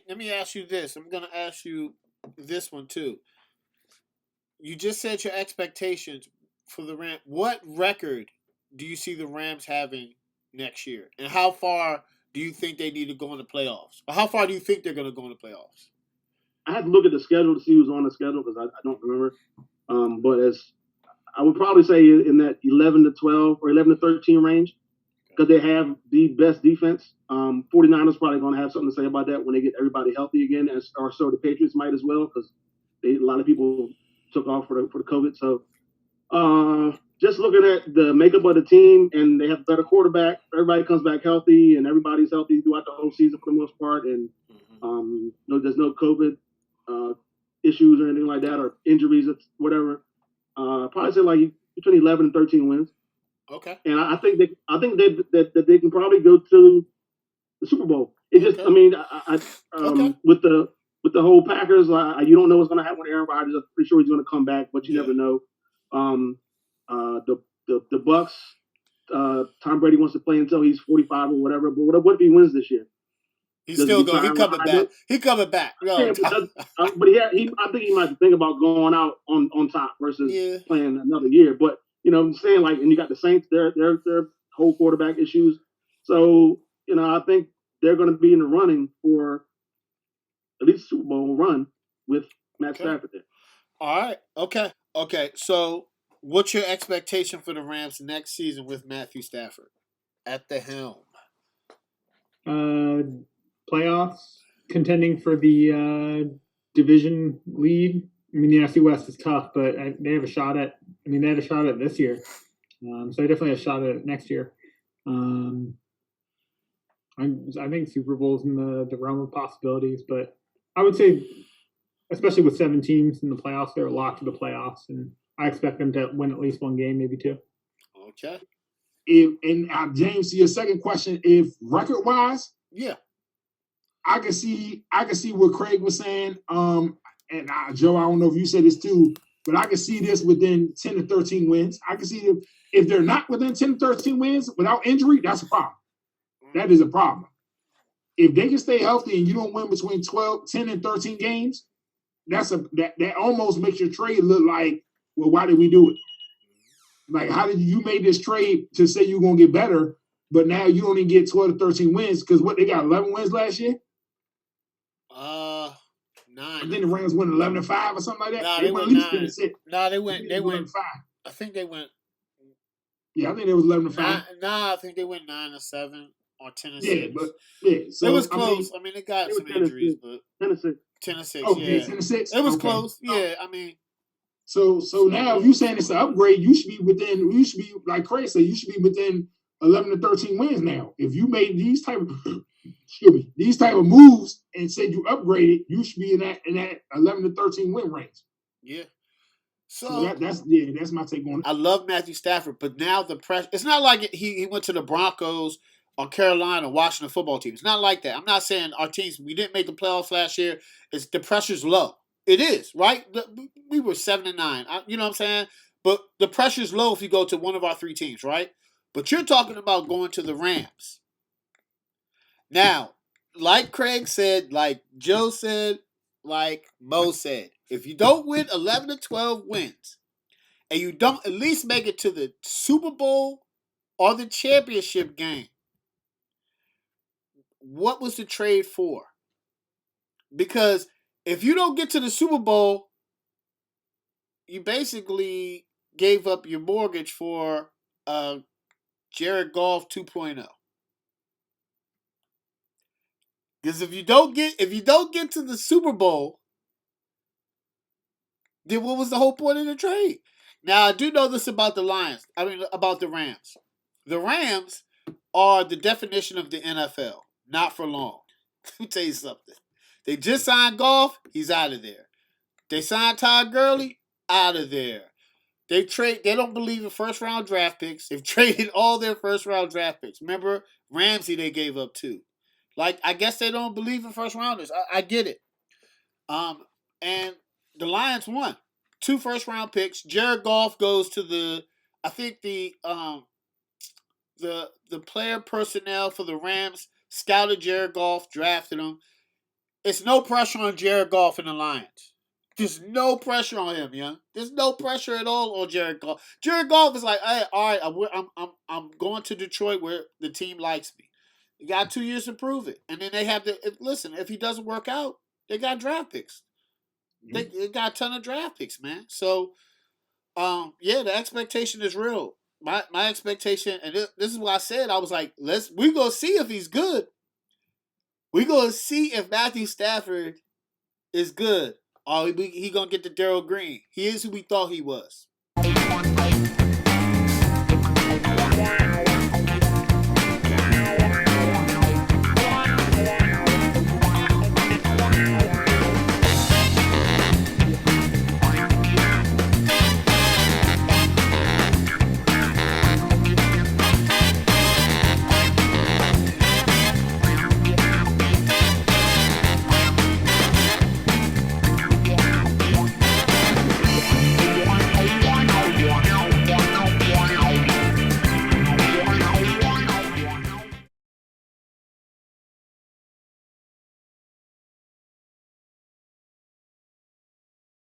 let me ask you this. I'm gonna ask you this one too. You just said your expectations for the Rams. What record do you see the Rams having next year, and how far do you think they need to go in the playoffs? Or how far do you think they're going to go in the playoffs? I had to look at the schedule to see who's on the schedule because I don't remember. But as I would probably say in that 11 to 12 or 11 to 13 range because they have the best defense. 49ers probably going to have something to say about that when they get everybody healthy again, or so the Patriots might as well because a lot of people took off for the COVID. So just looking at the makeup of the team, and they have a better quarterback. Everybody comes back healthy, and everybody's healthy throughout the whole season for the most part. And there's no COVID issues or anything like that, or injuries, or whatever. Probably say like between 11 and 13 wins. Okay. And I think that they can probably go to the Super Bowl. It just, I mean, with the whole Packers, you don't know what's going to happen with Aaron Rodgers. I'm pretty sure he's going to come back, but you never know. The Bucks, Tom Brady wants to play until he's 45 or whatever. But what if he wins this year? He's still going. He's coming back. He's coming back. Yeah, but I think he might think about going out on top versus playing another year. But I'm saying, like, and you got the Saints, their whole quarterback issues. So I think they're going to be in the running for at least Super Bowl run with Matt Stafford there. All right. Okay. So, what's your expectation for the Rams next season with Matthew Stafford at the helm? Playoffs, contending for the division lead. I mean, the NFC West is tough, but they have a shot at. I mean, they had a shot at it this year, so they definitely have a shot at it next year. I think Super Bowl's in the realm of possibilities, but I would say, especially with 7 teams in the playoffs, they're locked to the playoffs, and I expect them to win at least one game, maybe 2. Okay. James, to your second question, if record-wise, yeah, I can see what Craig was saying. And Joe, I don't know if you said this too, but I can see this within 10 to 13 wins. I can see if they're not within 10 to 13 wins without injury, that's a problem. That is a problem. If they can stay healthy and you don't win between 10 and 13 games, that almost makes your trade look like, well, why did we do it? Like, how did you make this trade to say you're going to get better, but now you only get 12 to 13 wins because what, they got 11 wins last year? 9. And then the Rams went 11-5 or something like that. Nah, they went 9. Nah, they went 5. I think they went. Yeah, I think they was 11-5. Nah, I think they went 9-7 or 10-6. Yeah, but so it was close. I mean, they got some injuries, but 10-6. 10-6. Oh, yeah, 10-6. It was close. Yeah, I mean. So now if you saying it's an upgrade, you should be like Craig said, you should be within 11 to 13 wins now. If you made these type of moves and said you upgraded, you should be in that 11 to 13 win range. Yeah. So that's my take on it. I love Matthew Stafford, but now the pressure. It's not like he went to the Broncos or Carolina, Washington football team. It's not like that. I'm not saying our teams, we didn't make the playoffs last year. It's the pressure's low. It is, right? We were 7-9. You know what I'm saying? But the pressure's low if you go to one of our 3 teams, right? But you're talking about going to the Rams. Now, like Craig said, like Joe said, like Mo said, if you don't win 11 to 12 wins and you don't at least make it to the Super Bowl or the championship game, what was the trade for? Because if you don't get to the Super Bowl, you basically gave up your mortgage for Jared Goff 2.0. Because if you don't get to the Super Bowl, then what was the whole point of the trade? Now I do know this about the about the Rams. The Rams are the definition of the NFL. Not for long. Let me tell you something. They just signed Goff, he's out of there. They signed Todd Gurley, out of there. They don't believe in first round draft picks. They've traded all their first round draft picks. Remember, Ramsey they gave up too. Like, I guess they don't believe in first rounders. I get it. And the Lions won 2 first round picks. Jared Goff goes to the player personnel for the Rams scouted Jared Goff, drafted him. It's no pressure on Jared Goff and the Lions. There's no pressure on him, yeah. There's no pressure at all on Jared Goff. Jared Goff is like, hey, all right, I'm going to Detroit where the team likes me. You got 2 years to prove it, and then they have to listen. If he doesn't work out, they got draft picks. They got a ton of draft picks, man. So, yeah, the expectation is real. My expectation, and this is what I said. I was like, we gonna see if he's good. We gonna see if Matthew Stafford is good. Oh, he gonna get the Darryl Green. He is who we thought he was.